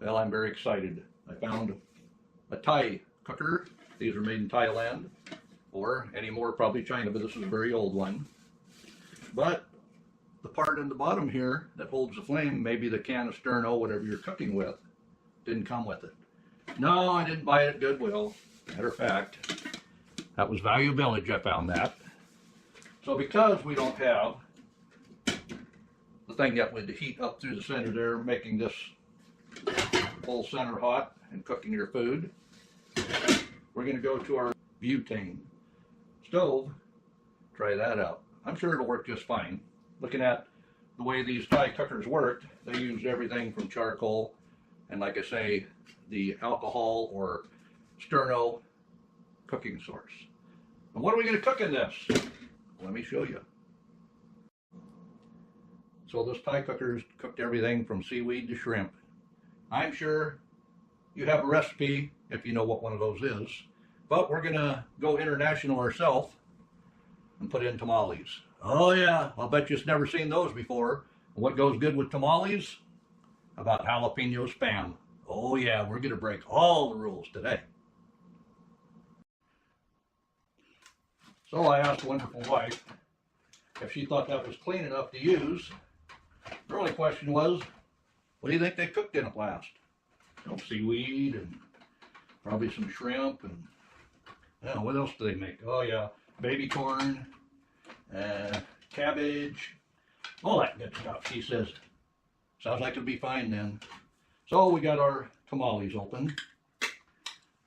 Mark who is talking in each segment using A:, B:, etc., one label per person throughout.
A: Well, I'm very excited. I found a Thai cooker. These are made in Thailand, or anymore probably China, but this is a very old one. But the part in the bottom here that holds the flame, maybe the can of sterno, whatever you're cooking with, didn't come with it. No, I didn't buy it at Goodwill. Matter of fact, that was Value Village, I found that. So because we don't have the thing that would heat up through the center there, making this whole center hot and cooking your food, we're going to go to our butane stove, try that out. I'm sure it'll work just fine. Looking at the way these Thai cookers worked, they used everything from charcoal and, like I say, the alcohol or sterno cooking source. And what are we going to cook in this? Let me show you. So this Thai cooker's cooked everything from seaweed to shrimp. I'm sure you have a recipe if you know what one of those is, but we're gonna go international ourselves and put in tamales. Oh yeah, I'll bet you've never seen those before. What goes good with tamales? About jalapeno spam. Oh yeah, we're gonna break all the rules today. So I asked wonderful wife if she thought that was clean enough to use. The only question was, what do you think they cooked in it last? You know, seaweed and probably some shrimp and, what else do they make? Oh yeah, baby corn, cabbage, all that good stuff. She says, sounds like it'll be fine then. So we got our tamales open.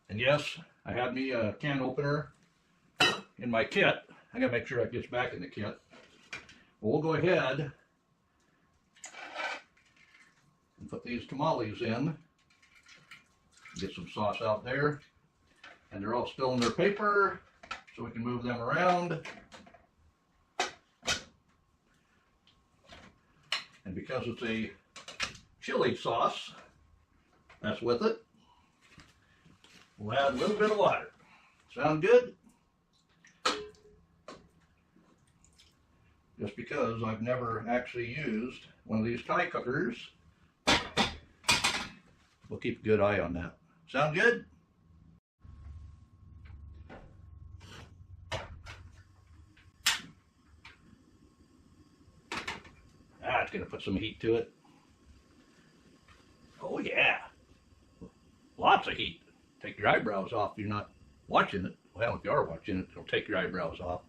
A: And yes, I had me a can opener in my kit. I gotta make sure that gets back in the kit. Well, we'll go ahead and put these tamales in. Get some sauce out there. And they're all still in their paper, so we can move them around. And because it's a chili sauce, that's with it. We'll add a little bit of water. Sound good? Just because I've never actually used one of these Thai cookers, we'll keep a good eye on that. Sound good? It's going to put some heat to it. Oh yeah. Lots of heat. Take your eyebrows off if you're not watching it. Well, if you are watching it, it'll take your eyebrows off.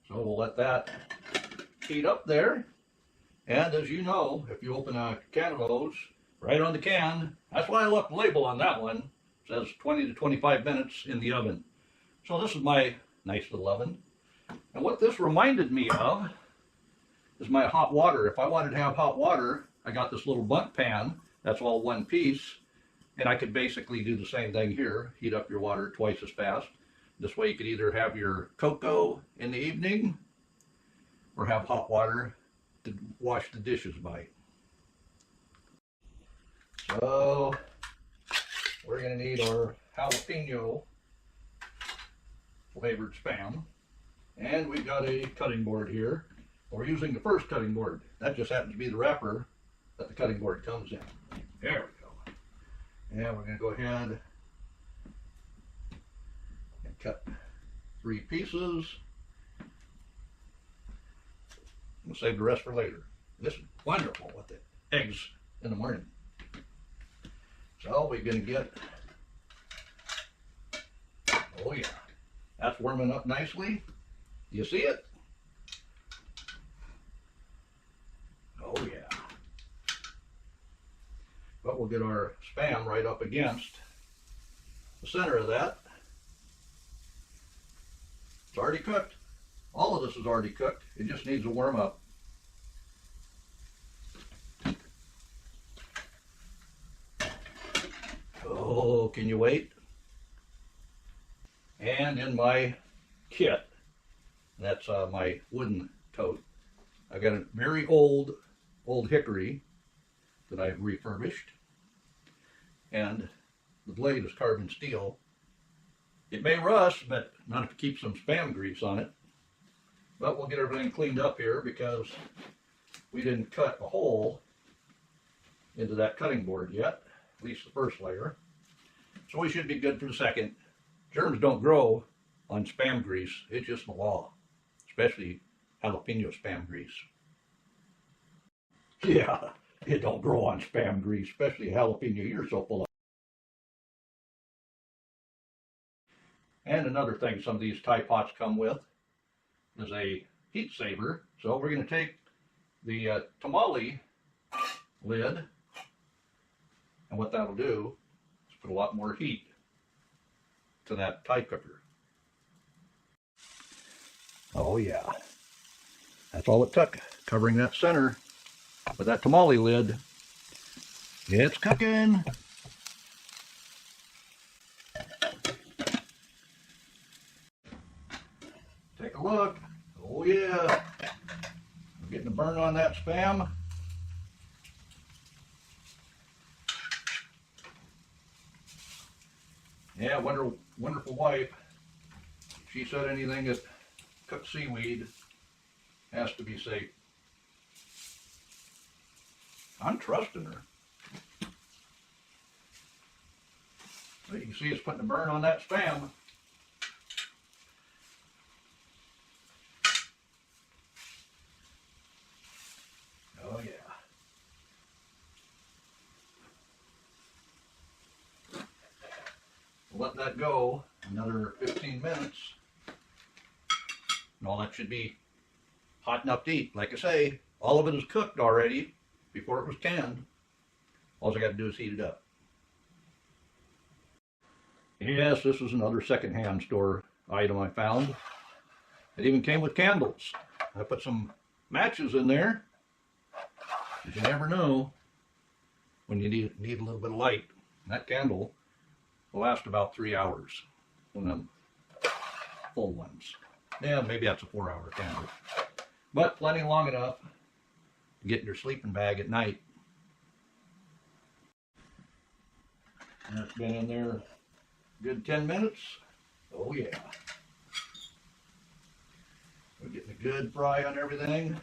A: So we'll let that heat up there. And as you know, if you open a can of those, right on the can, that's why I left the label on that one. It says 20 to 25 minutes in the oven. So this is my nice little oven. And what this reminded me of is my hot water. If I wanted to have hot water, I got this little bundt pan. That's all one piece. And I could basically do the same thing here. Heat up your water twice as fast. This way you could either have your cocoa in the evening or have hot water to wash the dishes by. So we're going to need our jalapeno flavored spam. And we've got a cutting board here. We're using the first cutting board. That just happens to be the wrapper that the cutting board comes in. There we go. And we're going to go ahead and cut 3 pieces. We'll save the rest for later. This is wonderful with the eggs in the morning. So we're going to get, oh yeah, that's warming up nicely. You see it? Oh yeah. But we'll get our spam right up against the center of that. It's already cooked. All of this is already cooked. It just needs to warm up. Oh, can you wait? And in my kit, that's my wooden tote, I've got a very old hickory that I've refurbished. And the blade is carbon steel. It may rust, but not if you keep some spam grease on it. But we'll get everything cleaned up here because we didn't cut a hole into that cutting board yet, at least the first layer. So we should be good for the second. Germs don't grow on Spam grease. It's just the law, especially jalapeno Spam grease. Yeah, it don't grow on Spam grease, especially jalapeno. You're so full of. And another thing some of these Thai pots come with is a heat saver. So we're going to take the tamale lid, and what that'll do is put a lot more heat to that Thai cooker. Oh yeah, that's all it took, covering that center with that tamale lid. It's cooking. Take a look. Oh yeah, we're getting a burn on that Spam. Yeah, wonderful wife. She said anything that cooked seaweed has to be safe. I'm trusting her. So you can see it's putting a burn on that Spam. Oh yeah. We'll let that go another 15 minutes. And all that should be hot enough to eat. Like I say, all of it is cooked already before it was canned. All I got to do is heat it up. Yes, this is another secondhand store item I found. It even came with candles. I put some matches in there. You never know when you need a little bit of light. And that candle will last about 3 hours. One of them full ones. Yeah, maybe that's a 4-hour candle. But plenty long enough to get in your sleeping bag at night. And it's been in there a good 10 minutes. Oh yeah. We're getting a good fry on everything.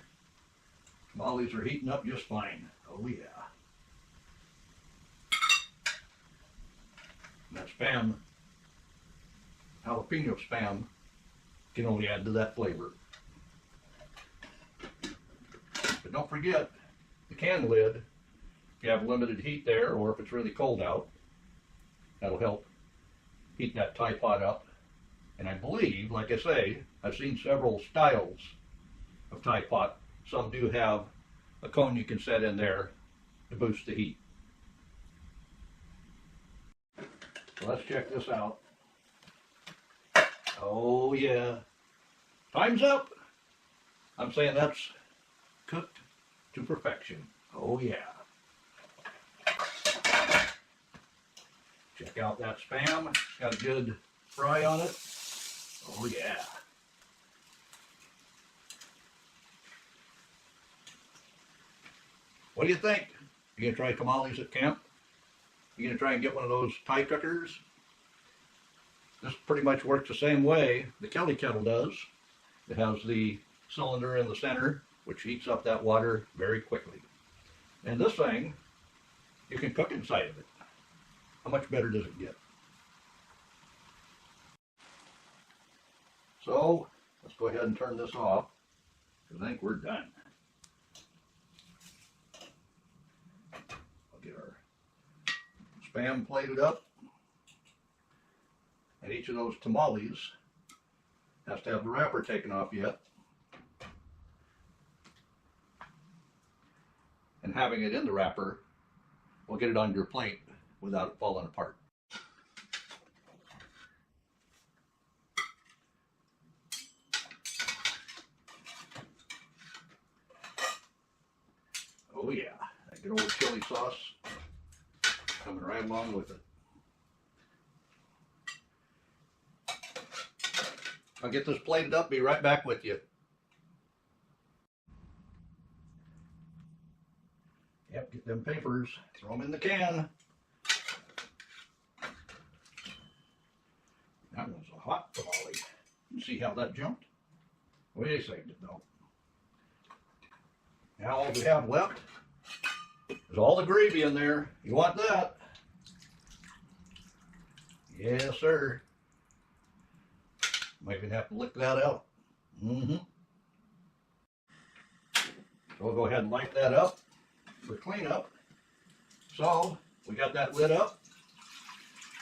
A: Tamales are heating up just fine. Oh yeah. And that Spam, jalapeno Spam, can only add to that flavor. But don't forget the can lid. If you have limited heat there, or if it's really cold out, that'll help heat that Thai pot up. And I believe, like I say, I've seen several styles of Thai pot. Some do have a cone you can set in there to boost the heat. So let's check this out. Oh yeah. Time's up. I'm saying that's cooked to perfection. Oh yeah. Check out that Spam. It's got a good fry on it. Oh yeah. What do you think? You gonna try tamales at camp? You gonna try and get one of those Thai cookers? This pretty much works the same way the Kelly kettle does. It has the cylinder in the center, which heats up that water very quickly. And this thing, you can cook inside of it. How much better does it get? So, let's go ahead and turn this off, because I think we're done. I'll get our Spam plated up. And each of those tamales has to have the wrapper taken off yet. And having it in the wrapper will get it on your plate without it falling apart. Oh yeah, that good old chili sauce coming right along with it. I'll get this plated up, be right back with you. Yep, get them papers, throw them in the can. That was a hot tamale. You see how that jumped? We saved it though. Now all we have left There's all the gravy in there. You want that? Yes, sir. Might even have to lick that out. So we'll go ahead and light that up for cleanup. So we got that lid up.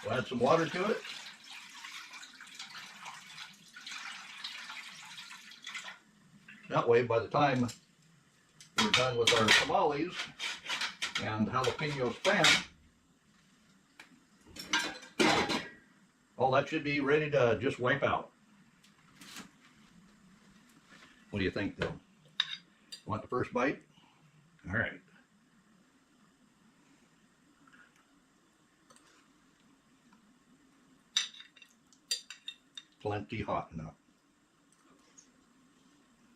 A: We'll add some water to it. That way, by the time we're done with our tamales and jalapeno spam, all that should be ready to just wipe out. What do you think, though? Want the first bite? All right. Plenty hot enough.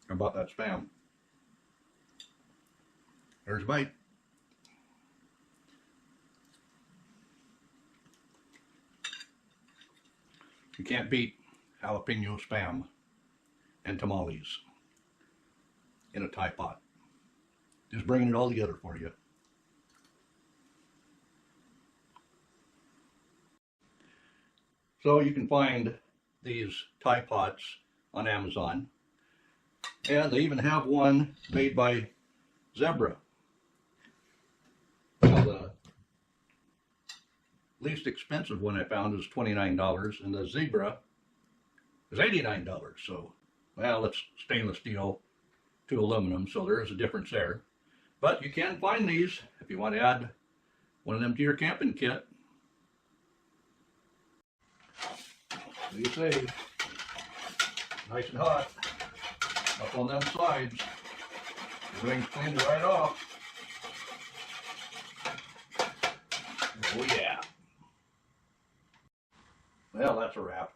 A: How about that spam? There's a bite. You can't beat jalapeno spam and tamales in a Thai pot. Just bringing it all together for you. So you can find these Thai pots on Amazon. And they even have one made by Zebra. Now the least expensive one I found is $29, and the Zebra is $89. So, well, it's stainless steel to aluminum, so there is a difference there. But you can find these if you want to add one of them to your camping kit. What do you say? Nice and hot. Up on them sides. Everything's cleaned right off. Oh yeah. Well, that's a wrap.